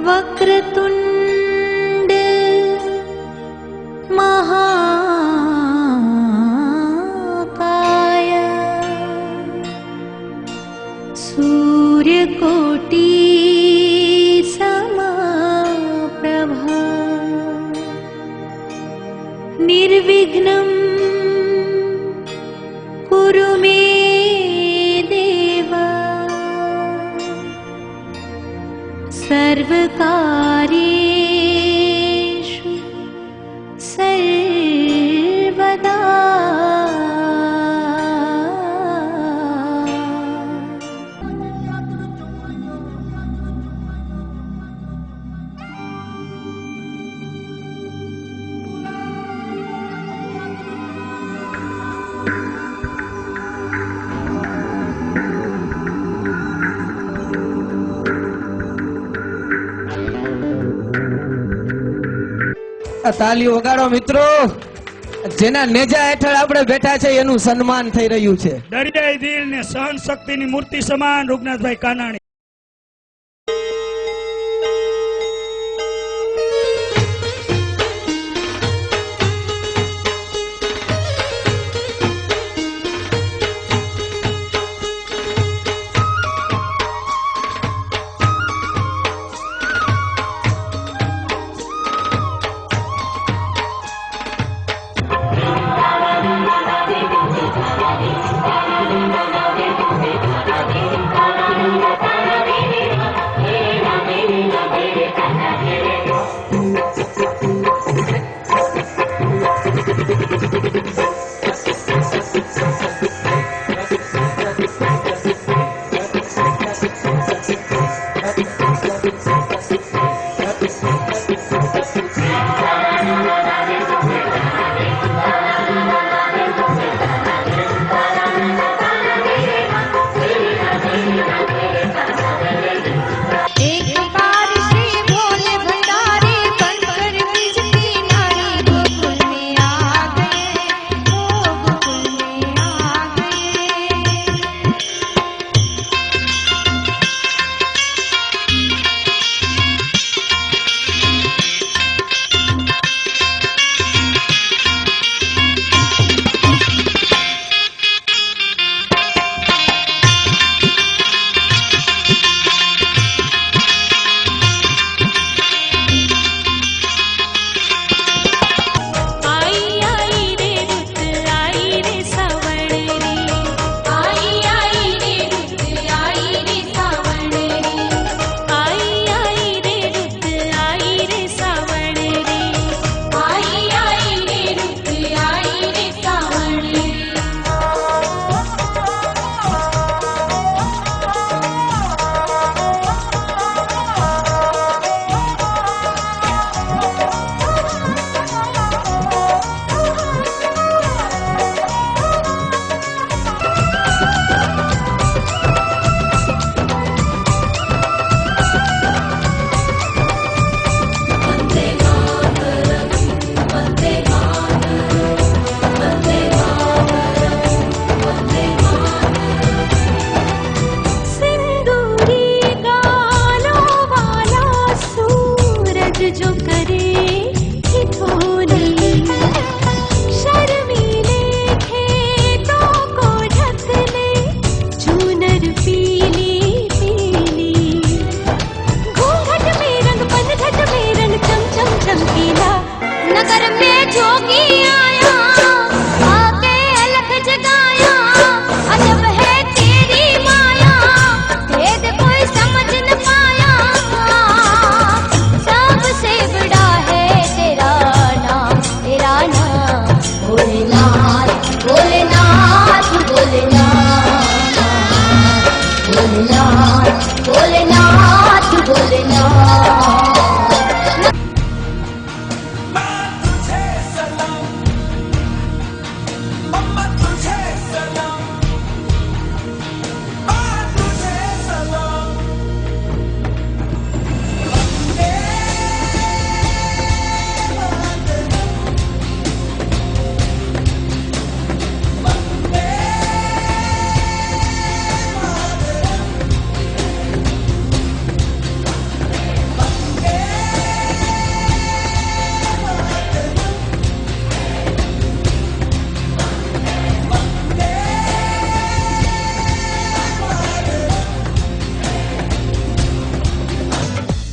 वक्रतुंड महाकाय सूर्यकोटि समप्रभा निर्विघ्नं कुरु मे देव सर्वकार्येषु सर्वदा। તાલીઓ વગાડો મિત્રો. જેના નેજા હેઠળ આપણે બેઠા છે એનું સન્માન થઈ રહ્યું છે. દરિયાઈ દિલ ને સહન શક્તિની મૂર્તિ સમાન રૂપનાથભાઈ કાનાણી.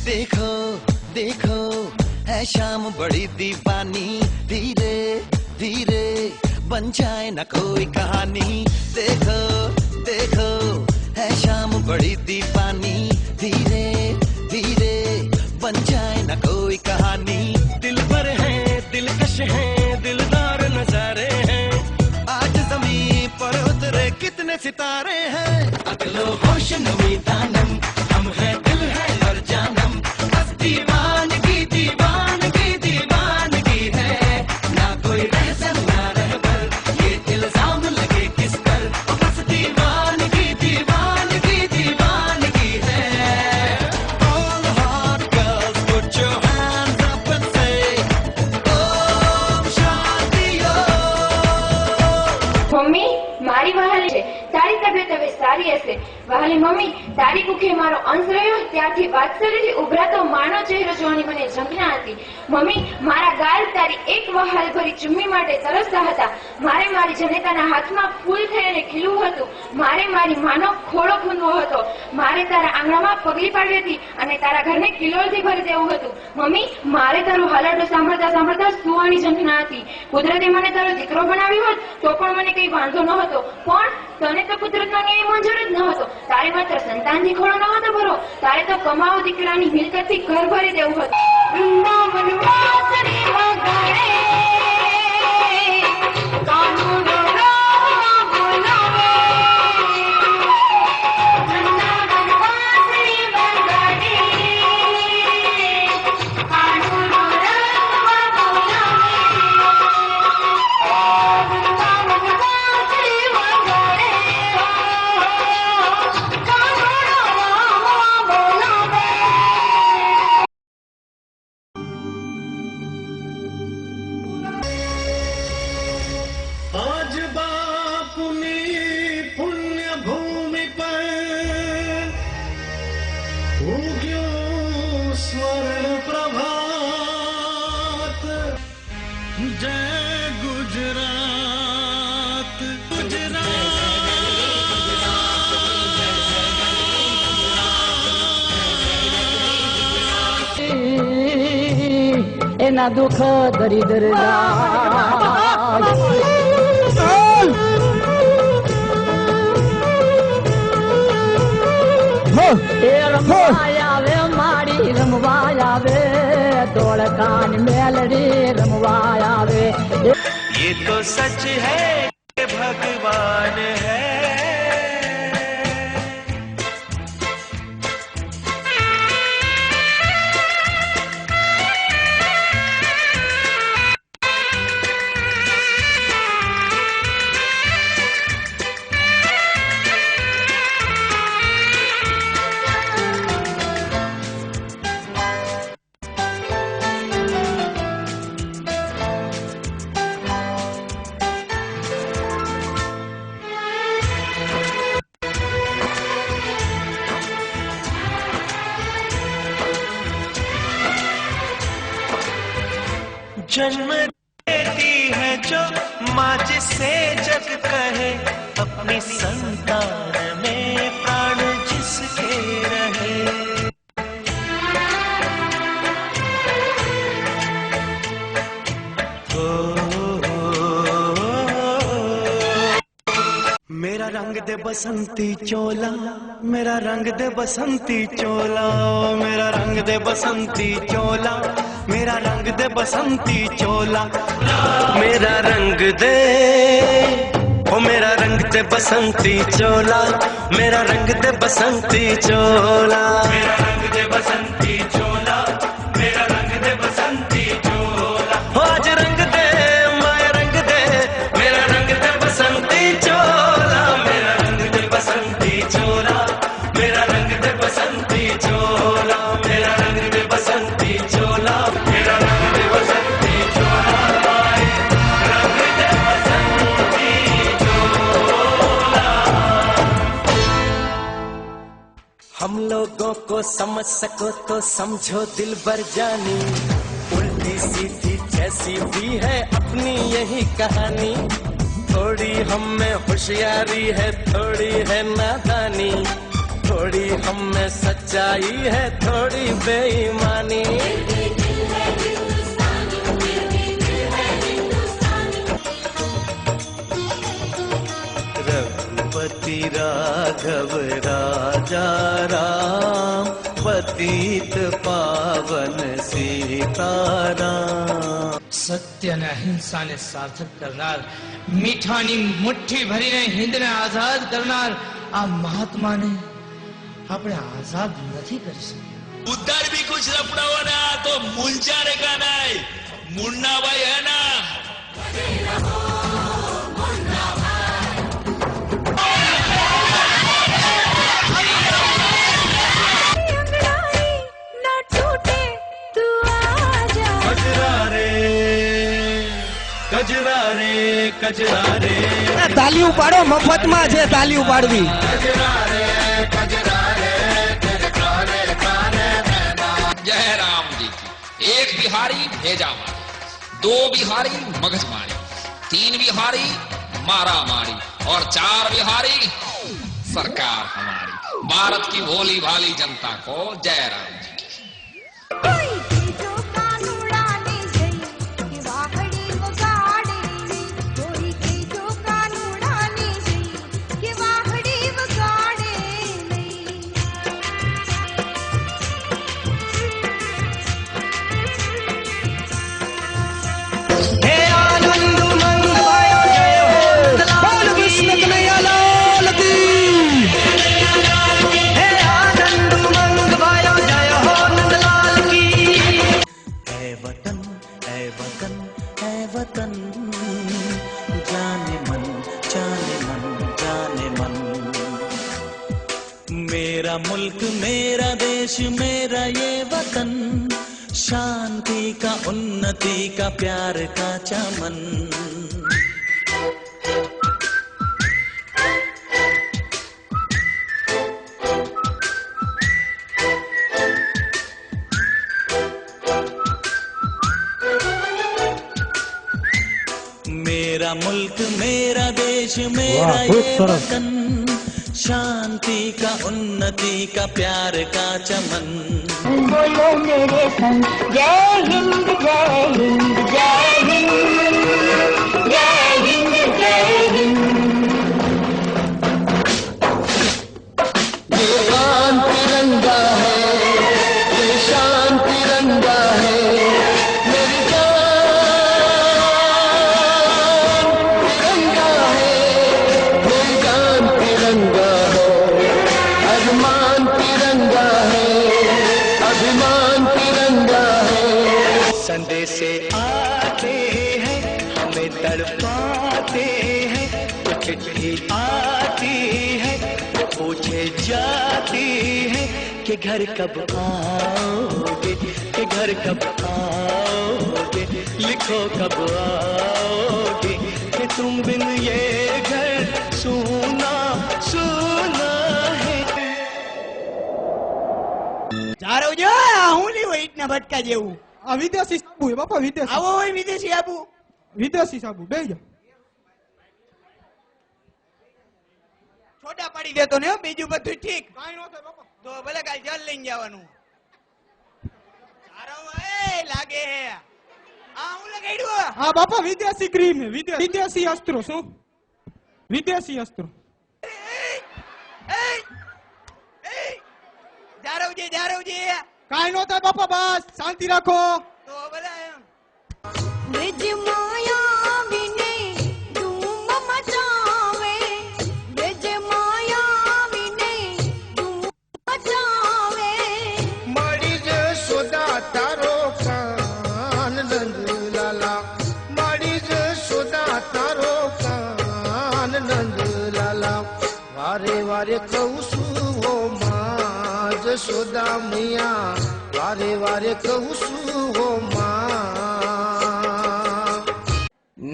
देखो देखो है शाम बड़ी दीवानी, धीरे धीरे बन जाए ना कोई कहानी। देखो देखो है शाम बड़ी दीवानी, धीरे धीरे बन जाए ना कोई कहानी। दिल पर है दिलकश है दिलदार नजारे हैं, आज जमीन पर उतरे कितने सितारे हैं। अगलो होश नमी दानम, हम है दिल है और जानम, बस दीवानगी दीवानगी दीवानगी है। ना कोई रहसन ना रहबर, ये इल्जाम लगे किस पर, बस दीवानगी दीवानगी दीवानगी है। All hot girls put your hands up and say Om Shanti Om। Mummy મારી વહાલી છે, તારી તબિયત હવે સારી હશે। વહાલી મમ્મી, તારી કુખે મારો અંશ રહ્યો ત્યારથી વાત્સલ્યથી ઉભરાતો માનો ચહેરો જોવાની મને ઝંખના હતી। મમ્મી, મારા ગાલ તારી એક વહાલ ભરી ચુમ્મી માટે તરસતા હતા। મારે મારી જનેતાના હાથમાં ફૂલ થઈ અને ખીલવું હતું। મારે મારી માનો ખોળો ખૂંદવો હતો। મારે તારા આંગણામાં પગલી પાડવી હતી અને તારા ઘરને કિલોલથી ભરી દેવું હતું। મમ્મી, મારે તારું હાલરડું સાંભળતા સાંભળતા સુવાની ઝંખના હતી। કુદરતે મને તારો દીકરો બનાવ્યો હોત તો પણ મને કઈ વાંધો ન હતો, પણ તને તો કુદરતનો ન્યાય મંજૂર જ ન હતો। તારે માત્ર સંતાનથી ખોળો ન હતો ભરો, તારે તો કમાવો દીકરાની મિલકતથી ઘર ભરી દેવું હતું। વૃંદાવન વાસરે વગાડે, કાનુડો રામા બોલાવે। વૃંદાવન વાસરે વગાડે, કાનુડો રામા બોલાવે। વૃંદાવન વાસરે વગાડે, आज बापुनी पुण्य भूमि पर उग्यो स्वर्ण प्रभात। जय गुजरात એના દુઃખ દરિદ્ર રમવાય આવે માડી રમવાય આવે ધોળકાન મેલડી રમવાય આવે। ये तो सच है कि भगवान है। जन्म देती है जो माँ जिसे जग कहे, अपनी संतान में प्राण जिसके रहे। मेरा रंग दे बसंती चोला, मेरा रंग दे बसंती चोला, मेरा रंग दे बसंती चोला, मेरा रंग दे बसंती चोला। मेरा रंग दे ओ मेरा रंग दे बसंती चोला, मेरा रंग दे बसंती चोला, मेरा रंग दे बसंती चोला, मेरा रंग दे बसंती चोला। हो आज रंग दे माया रंग दे, मेरा रंग दे बसंती चोला, मेरा रंग दे बसंती चोला, मेरा रंग दे बसंती चोला, मेरा रंग दे बसंती चोला, मेरा रंग दे बसंती चोला, माए रंग दे बसंती चोला। हम लोगों को समझ सको तो समझो दिल भर जानी, उल्टी सीधी जैसी भी है अपनी यही कहानी। थोड़ी हम में होशियारी है, थोड़ी है नादानी, थोड़ी हम में सच्चाई है, थोड़ी बेईमानी। रघुपति राघव राजा राम, पतित पावन सीताराम। સત્ય અને અહિંસાને સાર્થક કરનાર, મીઠાની મુઠ્ઠી ભરીને હિંદને આઝાદ કરનાર આ મહાત્માને આપણે આઝાદ નથી કરી શક્યા। उधर भी कुछ लफड़ा ना तो मुंजाने का नहीं, मुन्ना भाई है ना। कजरा रे कजरा रे, તાલીઓ પાડો, મફતમાં છે તાલીઓ પાડવી। जय राम जी की। एक बिहारी भेजा मारी, दो बिहारी मगज मारी, तीन बिहारी मारा मारी और चार बिहारी सरकार हमारी। भारत की भोली भाली जनता को जय राम जी की। હે આનંદ મંગ ભાયો જય હો, બોલ કૃષ્ણ કનૈયા લાલ કી। હે આનંદ મંગ ભાયો જય હો, નંદલાલ કી। है वतन है वतन है वतन, जाने मन जाने मन जाने मन। मेरा मुल्क मेरा देश मेरा ये वतन, शांति का उन्नति का प्यार का चमन। मेरा मुल्क मेरा देश मेरा ये वतन, शांति का उन्नति का प्यार का चमन। बोलो मेरे संग जय हिंद जय हिंद जय हिंद जय हिंद जय हिंद। ये शान तिरंगा है, ये शान तिरंगा है, मेरी जान तिरंगा है, मेरी जान तिरंगा है, अभिमान तिरंगा है, अभिमान तिरंगा है। संदेशे आते हैं हमें तड़पाते हैं, तो चिट्ठी आती है तो पूछे जाती है कि घर कब आओगे, कि घर कब आओगे, लिखो कब आओगे, कि तुम बिन ये घर सूना सूना है। ચારો જો હું લી હોય ઇટના ભટકા જેવું આ વિદેશી સાબુ હે બાપા, વિદેશી આવો હોય વિદેશી આપું વિદેશી સાબુ બે જાઓ। છોટા પાડી દેતો ને હો, બીજું બધું ઠીક કાઈ નો થાય બાપા। તો ભલે કાલ જલ લઈને જવાનું। ચારો એ લાગે હે આ હું લગાડ્યું હા બાપા વિદેશી ક્રીમ હે, વિદેશી અસ્ત્રો। શું વિદેશી અસ્ત્રો? જારવજે કાઈ નો થાય બાપા, બસ શાંતિ રાખો। તો ભલે ब्रज माया विने धूम मचावे, ब्रज माया विने धूम मचावे। मड़ी सोदा तारो कान नंद लाला, मड़ी सोदा तारो कान नंद लाला। वारे वारे कहूसु हो मां जसोदा मैया, वारे वारे कहूसु हो मां।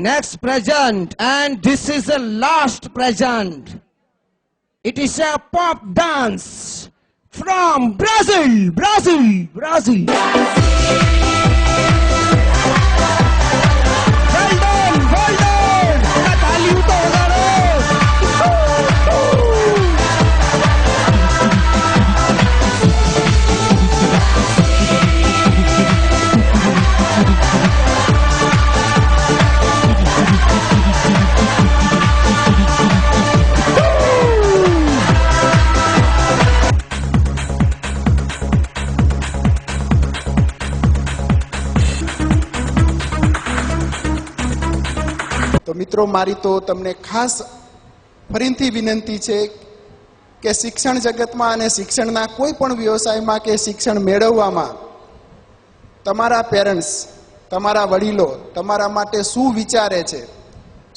Next present, and this is the last present. It is a pop dance from Brazil. Well done, well done. તાલીઓ તો વગાડો। મિત્રો, મારી તો તમને ખાસ ફરીથી વિનંતી છે કે શિક્ષણ જગતમાં અને શિક્ષણના કોઈ પણ વ્યવસાયમાં કે શિક્ષણ મેળવવામાં તમારા પેરેન્ટ્સ, તમારા વડીલો તમારા માટે શું વિચારે છે,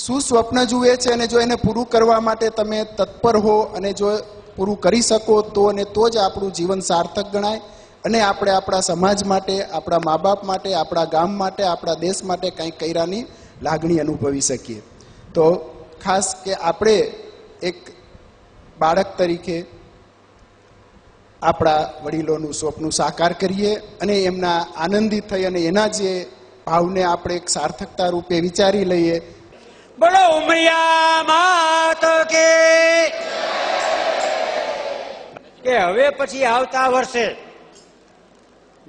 શું સ્વપ્ન જુએ છે, અને જો એને પૂરું કરવા માટે તમે તત્પર હો અને જો પૂરું કરી શકો તો અને તો જ આપણું જીવન સાર્થક ગણાય અને આપણે આપણા સમાજ માટે, આપણા મા બાપ માટે, આપણા ગામ માટે, આપણા દેશ માટે કંઈક કર્યાની લાગણી અનુભવી શકીએ. તો ખાસ કે આપણે એક બાળક તરીકે આપણા વડીલોનું સ્વપ્ન સાકાર કરીએ અને એમના આનંદિત થઈ અને એના જે ભાવને આપણે એક સાર્થકતા રૂપે વિચારી લઈએ. બોલો ઉમરિયા માત કે હવે પછી આવતા વર્ષે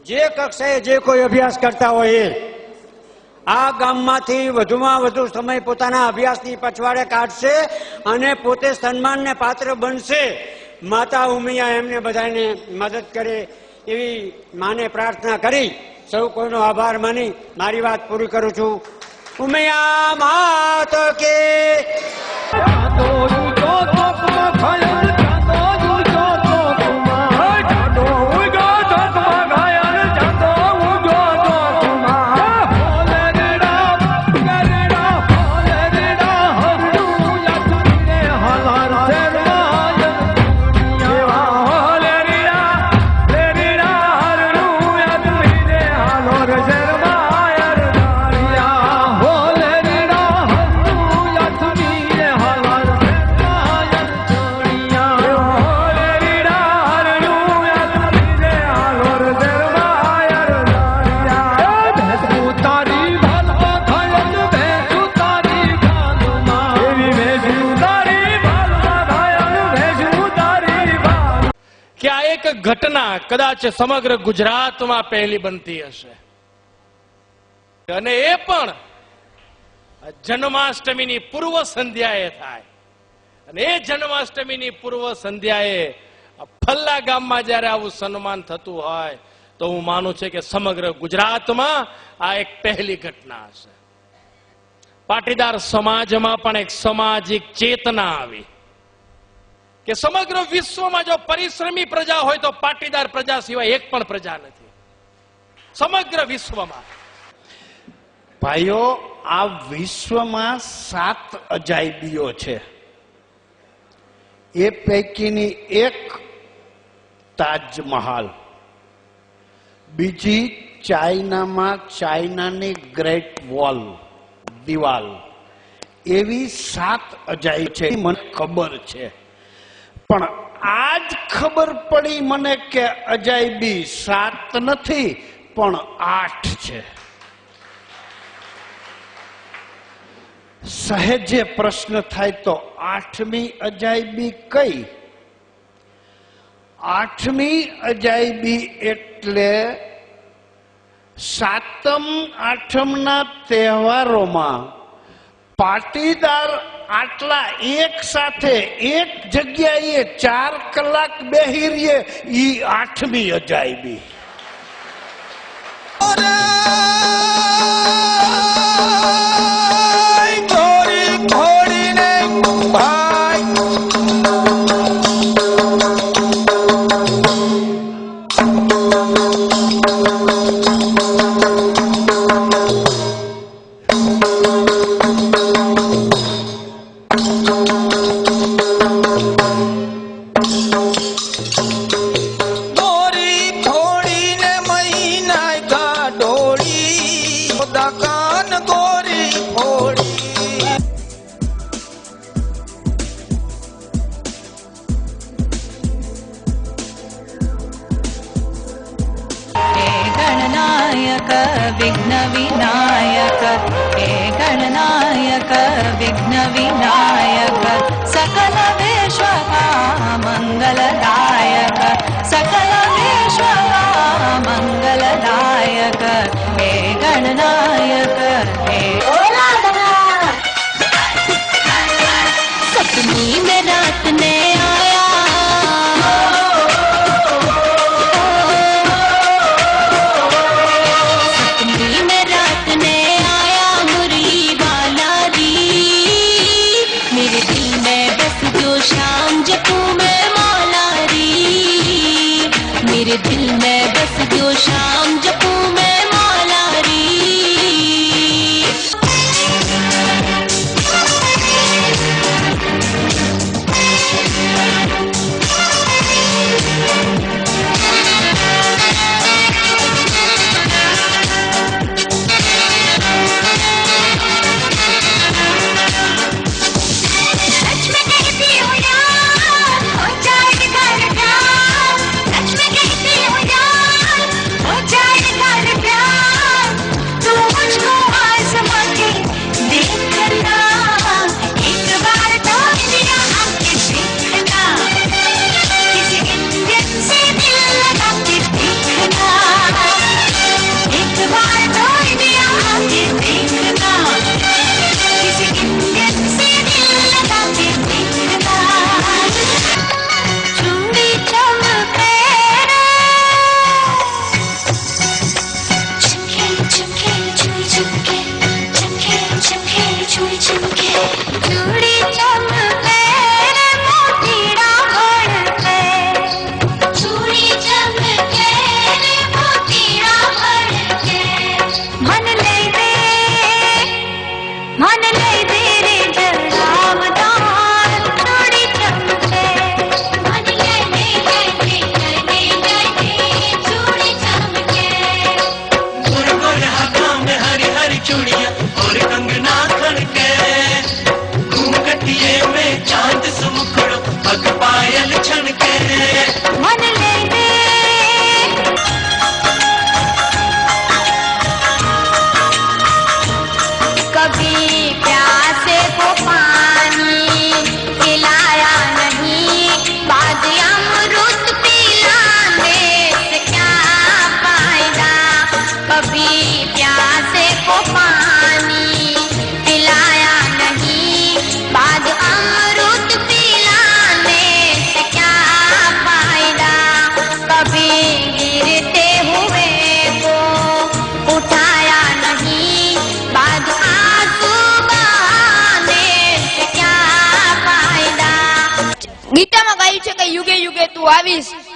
જે કક્ષાએ જે કોઈ અભ્યાસ કરતા હોય એ આ ગામમાંથી વધુમાં વધુ સમય પોતાના અભ્યાસની પછવાડે કાઢશે અને પોતે સન્માનને પાત્ર બનશે. માતા ઉમિયા એમને બધાને મદદ કરે એવી માને પ્રાર્થના કરી સૌ કોઈનો આભાર માની મારી વાત પૂરી કરું છું. ઉમિયા માત કે ઘટના કદાચ સમગ્ર ગુજરાતમાં પહેલી બનતી હશે અને એ પણ જન્માષ્ટમીની પૂર્વ સંધ્યાએ થાય. અને એ જન્માષ્ટમીની પૂર્વ સંધ્યાએ ફલ્લા ગામમાં જ્યારે આવું સન્માન થતું હોય તો હું માનું છું કે સમગ્ર ગુજરાતમાં આ એક પહેલી ઘટના હશે. પાટીદાર સમાજમાં પણ એક સામાજિક ચેતના આવી કે સમગ્ર વિશ્વમાં જો પરિશ્રમી પ્રજા હોય તો પાટીદાર પ્રજા સિવાય એક પણ પ્રજા નથી સમગ્ર વિશ્વમાં. ભાઈઓ, આ વિશ્વમાં 7 અજાયબીઓ છે. એ પૈકીની એક તાજમહાલ, બીજી ચાઇનામાં ચાઇનાની ગ્રેટ વોલ, દિવાલ. એવી 7 અજાયબી છે મને ખબર છે. પણ આજ ખબર પડી મને કે અજાયબી 7 નથી પણ 8 છે. સહેજે પ્રશ્ન થાય તો 8મી અજાયબી કઈ? 8મી અજાયબી એટલે 7મ 8મના તહેવારોમાં પાટીદાર આટલા એક સાથે એક જગ્યાએ 4 કલાક બેહી રહીએ, ઈ 8મી અજાયબી. विघ्न विनायक हे गणनायक विघ्न विनायक सकल विश्वका मंगलदायक सकल विश्वका मंगलदायक हे गणनायक हे सपनी में रात ने आया सपनी में रात ने आया मुरली वाला री दिल में बस जो शाम जपू मैं मौला री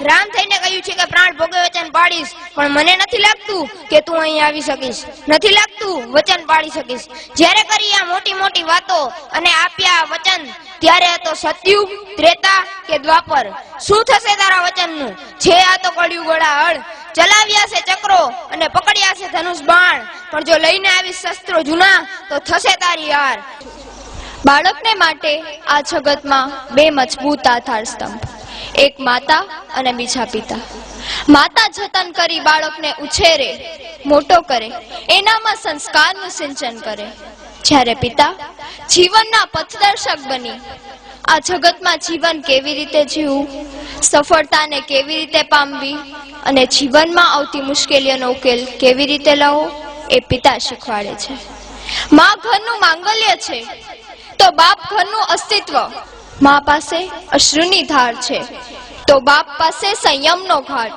રામ થઈને કહ્યું છે કે પ્રાણ ભોગે વચન પાડીશ, પણ મને નથી લાગતું કે તું અહીં આવી શકીશ, નથી લાગતું વચન પાડી શકીશ. જ્યારે કરી આ મોટી મોટી વાતો અને આપ્યા વચન, ત્યારે હતો સતયુગ, ત્રેતા કે દ્વાપર? શું થશે તારા વચનનું? છે આ તો કળિયુગ ગળાહળ. ચલાવ્યા છે ચક્રો અને પકડ્યા છે ધનુષ બાણ, પણ જો લઈને આવી શસ્ત્રો જૂના તો થશે તારી હાર. બાળકને માટે આ જગતમાં બે મજબૂત આધાર સ્તંભ, એક માતા અને બીજા પિતા. માતા જતન કરી બાળકને ઉછેરે, મોટો કરે, એનામાં સંસ્કારનું સિંચન કરે, જ્યારે પિતા જીવનના પથદર્શક બની આ જગતમાં જીવન કેવી રીતે જીવવું, સફળતાને કેવી રીતે પામવી અને જીવનમાં આવતી મુશ્કેલીઓનો ઉકેલ કેવી રીતે લાવવો, એ પિતા શીખવાડે છે. માં ઘરનું માંગલ્ય છે તો બાપ ઘરનું અસ્તિત્વ. માં પાસે અશ્રુની ધાર છે તો બાપ પાસે સંયમનો ઘાટ.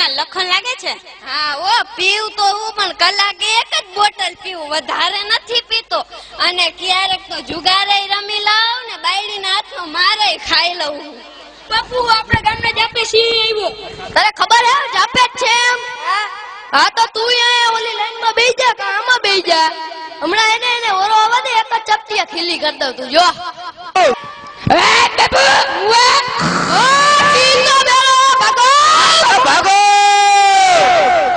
માં લખન લાગે છે? હા ઓ પીવું તો હું પણ કલાકે એક જ બોટલ પીવું, વધારે નથી પીતો. અને ક્યારેક તો જુગારે રમી લાવ ને બાયડીના હાથનો મારે ખાઈ લઉં. બાપુ આપણે ગામના જાપે સિંહ આવ્યો. તારે ખબર હે જાપે જ છે એમ? હા તો તું અહીંયા ઓલી લાઈનમાં બેહી જા કે આમાં બેહી જા. હમણાં એને ઓરો આવવા દે, એક જ ચપટીયા ખીલી કરી દઉં. તું જો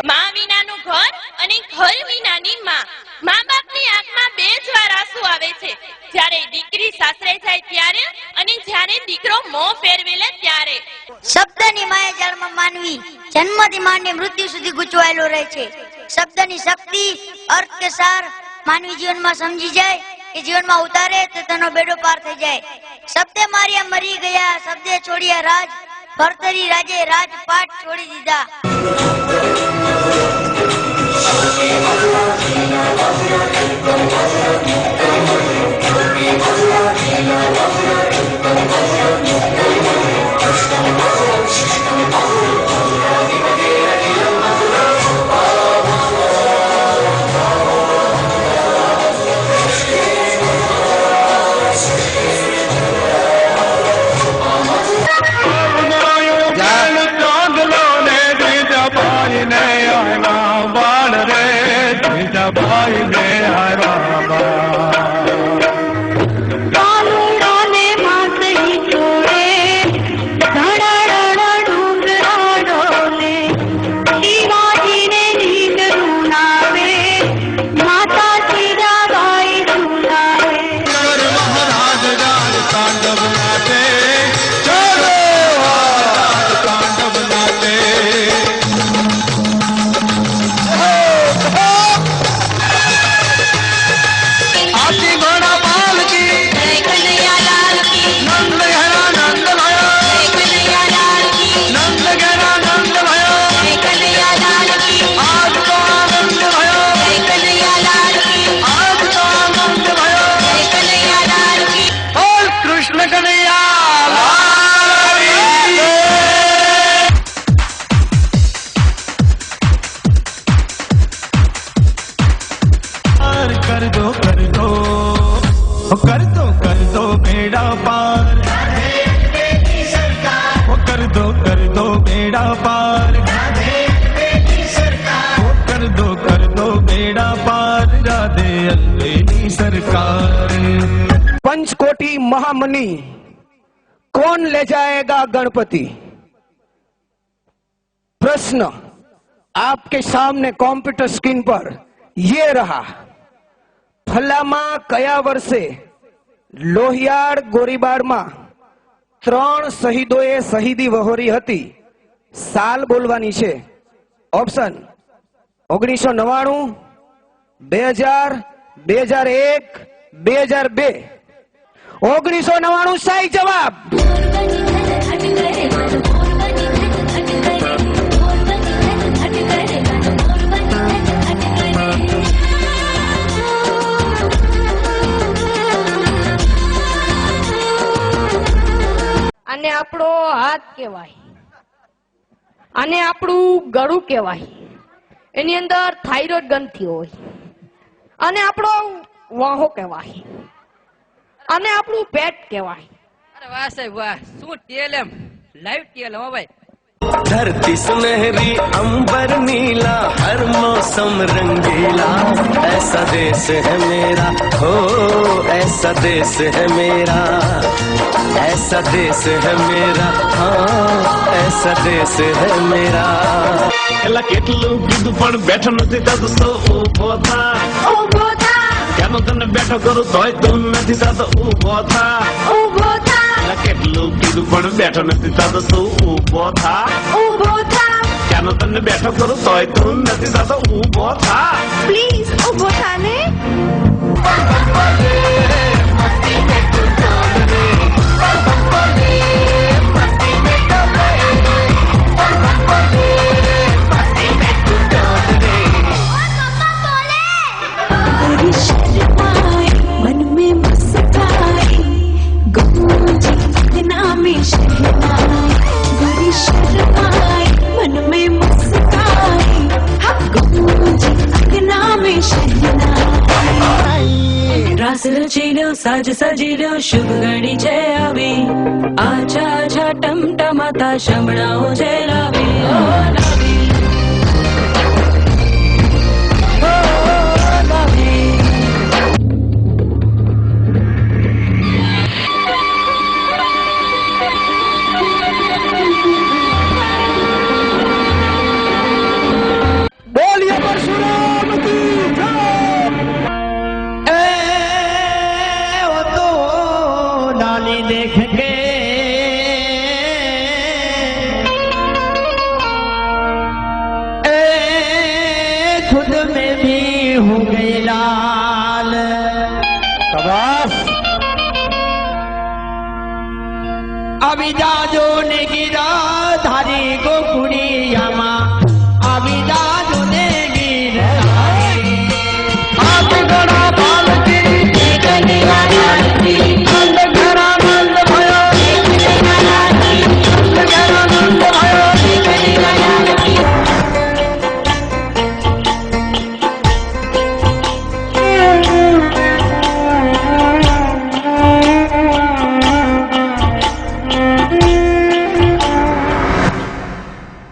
માં વિનાનું ઘર અને ઘર વિનાની માં. મા બાપની આંખમાં બે જ વાર આંસુ આવે છે, જ્યારે દીકરી સાસરે જાય ત્યારે અને જ્યારે દીકરો મોં ફેરવે લે ત્યારે. શબ્દની માયાજાળમાં માનવી જન્મથી માંડી મૃત્યુ સુધી ગૂંચવાયેલો રહે છે. શબ્દની શક્તિ, અર્થ કે સાર માનવી જીવનમાં સમજી જાય કે જીવનમાં ઉતારે તો તેનો બેડો પાર થઈ જાય. શબ્દે માર્યા મરી ગયા, શબ્દે છોડ્યા રાજ, ભરતરી રાજે રાજપાટ છોડી દીધા. पंचकोटी महामनी कौन ले जाएगा गणपति? प्रश्न आपके सामने कंप्यूटर स्क्रीन पर ये रहा. फलामा कया वर्षे लोहियाड़ गोरीबार में 3 शहीदोए शहीदी वहोरी हती? साल बोलवानी छे. ऑप्शन 1999, 2000, 2001, 2002. 1999 सही जवाब. આને આપણો હાથ કહેવાય, આને આપણું ગળું કહેવાય, એની અંદર થાઇરોઇડ ગ્રંથિ હોય, આને આપણો વાહો કહેવાય, આને આપણું પેટ કહેવાય. અરે વાહ સાહેબ વાહ, શું ટીએલએમ, લાઈવ ટીએલએમ. ભાઈ धरती सुनहरी अंबर नीला हर मौसम रंगीला ऐसा देश है मेरा हो ऐसा देश है मेरा ऐसा देश है मेरा हाँ ऐसा देश है मेरा. એલા કેટલું કીધું પણ બેઠો નથી થતો તો ઊભો થા કેનો તને બેઠો કરું તોય તું નથી થતો ઊભો થા એલા કેટલું કીધું પણ બેઠો નથી થતો તું ઊભો થા કેનો તને બેઠો કરું તોય તું નથી થતો ઊભો થા પ્લીઝ ઊભો થા ને. मन में मुस्काए गूंजे इतना में शहनाई, गोरी शर्माए मन में मुस्काए રચીલ્યો સાજ સજીલ્યો શુભ ઘડી છે આવી આછા આછા ટમટમાતા શમણાઓ છે લાવી ઓ લાવી ઓ લાવી બોલીએ પરશુરામ કી જય डाली देख के खुद में भी हो गई लाल अभी जाजो ने गिरा